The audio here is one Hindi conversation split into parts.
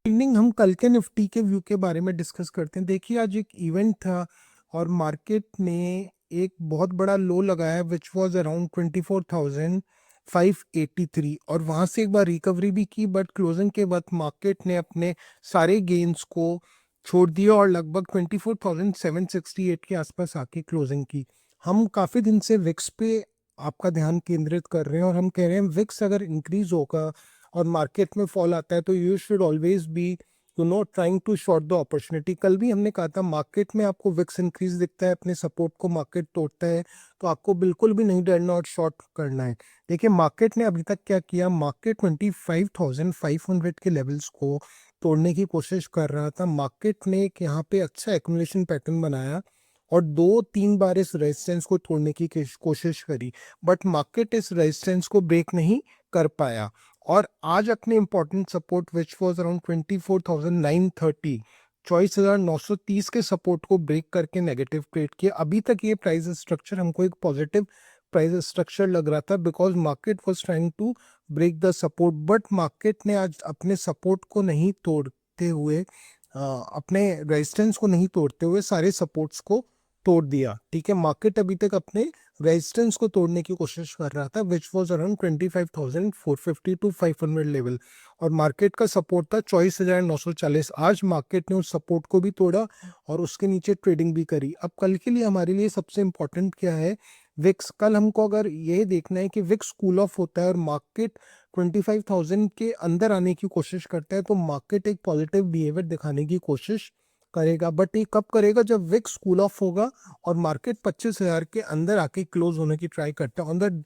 इवनिंग हम कल के निफ्टी के व्यू के बारे में डिस्कस करते हैं। देखिए, आज एक इवेंट था और मार्केट ने एक बहुत बड़ा लो लगाया विच वाज अराउंड 24,583 और वहां से एक बार रिकवरी भी की, बट क्लोजिंग के बाद मार्केट ने अपने सारे गेन्स को छोड़ दिया और लगभग 24,768 के आसपास आके क्लोजिंग की। हम काफी दिन से विक्स पे आपका ध्यान केंद्रित कर रहे हैं और हम कह रहे हैं विक्स अगर इंक्रीज होगा और मार्केट में फॉल आता है तो you should always be trying to short the opportunity. कल भी हमने कहा था मार्केट में आपको विक्स इंक्रीज दिखता है, अपने सपोर्ट को मार्केट तोड़ता है तो आपको बिल्कुल भी नहीं डरना और शॉर्ट करना है। देखिए, मार्केट ने अभी तक क्या किया, मार्केट 25,500 के लेवल्स को तोड़ने की कोशिश कर रहा था। मार्केट ने एक यहाँ पे अच्छा एक्यूमुलेशन पैटर्न बनाया और 2-3 बार इस रेजिस्टेंस को तोड़ने की कोशिश करी, बट मार्केट इस रेजिस्टेंस को ब्रेक नहीं कर पाया और आज अपने important support which was around 24,930 24,930 के सपोर्ट को ब्रेक करके नेगेटिव ट्रेड किया। अभी तक ये प्राइस स्ट्रक्चर हमको एक पॉजिटिव प्राइस स्ट्रक्चर लग रहा था because market was trying to break the support, but market ने आज अपने सपोर्ट को नहीं तोड़ते हुए अपने रेजिस्टेंस को नहीं तोड़ते हुए सारे सपोर्ट्स को तोड़ दिया। ठीक है, मार्केट अभी तक अपने रेजिस्टेंस को तोड़ने की कोशिश कर रहा था which was around 25,450 to 500 level और मार्केट का सपोर्ट था 24,940। आज मार्केट ने उस सपोर्ट को भी तोड़ा और उसके नीचे ट्रेडिंग भी करी। अब कल के लिए हमारे लिए सबसे इंपॉर्टेंट क्या है, विक्स। कल हमको अगर ये देखना है कि विक्स कूल ऑफ होता है और मार्केट 25,000 के अंदर आने की कोशिश करता है तो मार्केट एक पॉजिटिव बिहेवियर दिखाने की कोशिश करेगा, बट ये कब करेगा, जब विक्स कूल ऑफ होगा और मार्केट 25,000 के अंदर आके क्लोज होने की ट्राई करता है। ऑन द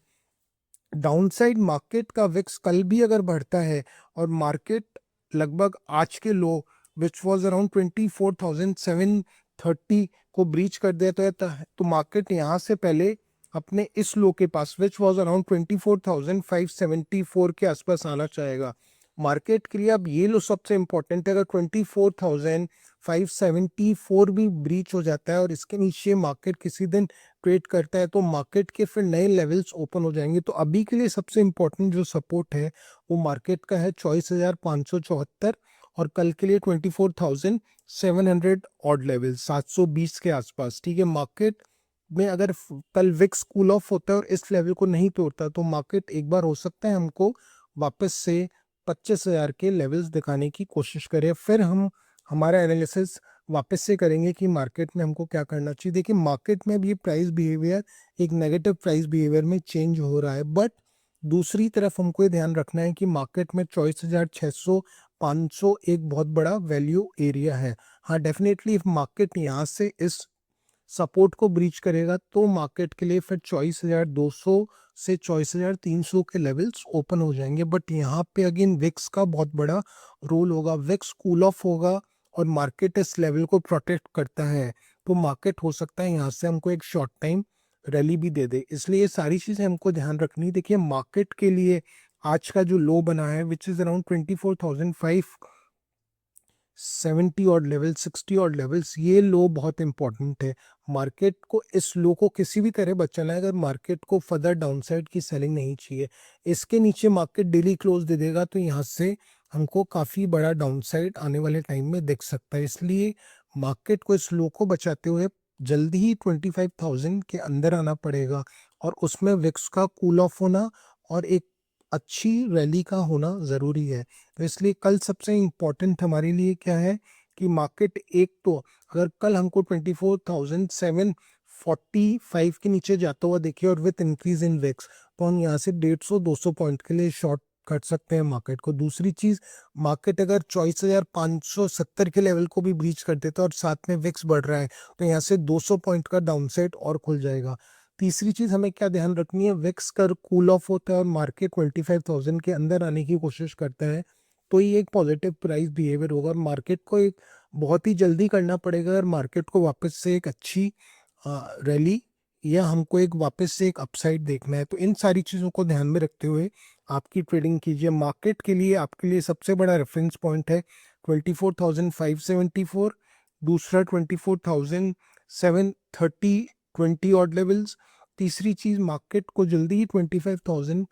डाउनसाइड मार्केट का विक्स कल भी अगर बढ़ता है और मार्केट लगभग आज के लो विच वाज अराउंड 24,730 को ब्रीच कर देता है तो मार्केट यहाँ से पहले अपने इस लो के पास विच वाज अराउंड 24,574 के आसपास आना चाहेगा। मार्केट के लिए अब ये लो सबसे इंपॉर्टेंट है। अगर 24,574 भी ब्रीच हो जाता है और इसके नीचे मार्केट किसी दिन ट्रेड करता है तो मार्केट के फिर नए लेवल्स ओपन हो जाएंगे। तो अभी के लिए सबसे इंपॉर्टेंट जो सपोर्ट है वो मार्केट का है 24,574 और कल के लिए 24,700 ऑड लेवल 720 के आसपास। ठीक है, मार्केट में अगर कल विक्स कूल ऑफ होता है और इस लेवल को नहीं तोड़ता तो मार्केट एक बार हो सकता है हमको वापस से 25,000 के लेवल्स दिखाने की कोशिश करे। फिर हम हमारा एनालिसिस वापस से करेंगे कि मार्केट में हमको क्या करना चाहिए। देखिए, मार्केट में भी प्राइस बिहेवियर एक नेगेटिव प्राइस बिहेवियर में चेंज हो रहा है, बट दूसरी तरफ हमको ये ध्यान रखना है कि मार्केट में 24,600 500 एक बहुत बड़ा वैल्यू एरिया है। हाँ, डेफिनेटली मार्केट यहाँ से इस सपोर्ट को ब्रीच करेगा तो मार्केट के लिए फिर 24,200 से 24,300 के लेवल्स ओपन हो जाएंगे, बट यहाँ पे अगेन विक्स का बहुत बड़ा रोल होगा। विक्स कूल ऑफ होगा और मार्केट इस लेवल को प्रोटेक्ट करता है तो मार्केट हो सकता है यहाँ से हमको एक शॉर्ट टाइम रैली भी दे दे, इसलिए ये सारी चीजें हमको ध्यान रखनी। देखिए, मार्केट के लिए आज का जो लो बना है विच इज अराउंड 24,570 और लेवल 60 और लेवल्स, ये लो बहुत इंपॉर्टेंट है। मार्केट को इस लो को किसी भी तरह बचाना है अगर मार्केट को फर्दर डाउनसाइड की सेलिंग नहीं चाहिए। इसके नीचे मार्केट डेली क्लोज दे देगा तो यहाँ से हमको काफी बड़ा डाउनसाइड आने वाले टाइम में दिख सकता है, इसलिए मार्केट को इस लो को बचाते हुए जल्दी ही 25,000 के अंदर आना पड़ेगा और उसमें विक्स का कूल ऑफ होना और एक अच्छी रैली का होना ज़रूरी है। तो इसलिए कल सबसे इम्पोर्टेंट हमारे लिए क्या है कि मार्केट एक तो अगर कल हमको 24,745 के नीचे जाता हुआ देखिए और विथ इंक्रीज इन विक्स तो हम यहाँ से 150-200 पॉइंट के लिए शॉर्ट कर सकते हैं मार्केट को। दूसरी चीज, मार्केट अगर 24,570 के लेवल को भी ब्रीच कर देता है और साथ में विक्स बढ़ रहा है तो यहाँ से 200 पॉइंट का डाउनसाइड और खुल जाएगा। तीसरी चीज हमें क्या ध्यान रखनी है, विक्स कर कूल ऑफ होता है और मार्केट 25,000 के अंदर आने की कोशिश करता है तो ये एक पॉजिटिव प्राइस बिहेवियर होगा और मार्केट को एक बहुत ही जल्दी करना पड़ेगा अगर मार्केट को वापस से एक अच्छी रैली या हमको एक वापस से एक अपसाइड देखना है। तो इन सारी चीज़ों को ध्यान में रखते हुए आपकी ट्रेडिंग कीजिए। मार्केट के लिए आपके लिए सबसे बड़ा रेफरेंस पॉइंट है 24,574, दूसरा 24,730 20 ऑड लेवल्स। तीसरी चीज, मार्केट को जल्दी ही 25,000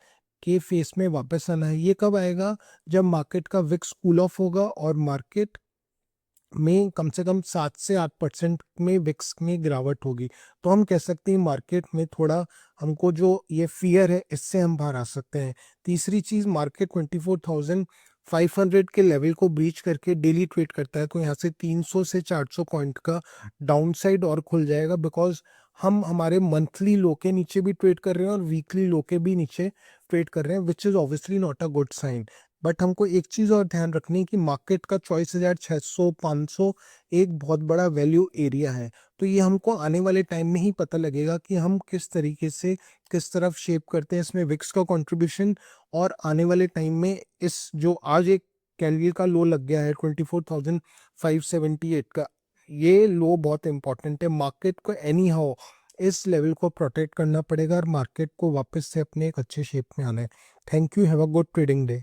के फेस में वापस आना है। ये कब आएगा? जब मार्केट का विक्स कूल ऑफ होगा और मार्केट में कम से कम 7 से 8% में विक्स में गिरावट होगी, तो हम कह सकते हैं मार्केट में थोड़ा हमको जो ये फियर है इससे हम बाहर आ सकते हैं। तीसरी चीज़, मार्केट 24,500 के लेवल को ब्रीच करके डेली ट्रेड करता है, तो यहाँ से 300 से 400 पॉइंट का डाउन साइड और खुल जाएगा, बिकॉज हम हमारे मंथली लो के नीचे भी ट्रेड कर रहे हैं और वीकली लो के भी नीचे ट्रेड कर रहे हैं, which is obviously not a good sign. बट हमको एक चीज़ और ध्यान रखनी है कि मार्केट का 24,600 500 एक बहुत बड़ा वैल्यू एरिया है, तो ये हमको आने वाले टाइम में ही पता लगेगा कि हम किस तरीके से किस तरफ शेप करते हैं इसमें विक्स का कंट्रीब्यूशन। और आने वाले टाइम में इस जो आज एक कैलरी का लो लग गया है 24,578 का, ये लो बहुत इंपॉर्टेंट है। मार्केट को एनी हाउ इस लेवल को प्रोटेक्ट करना पड़ेगा और मार्केट को वापस से अपने एक अच्छे शेप में आना है। Thank you, have a good trading day.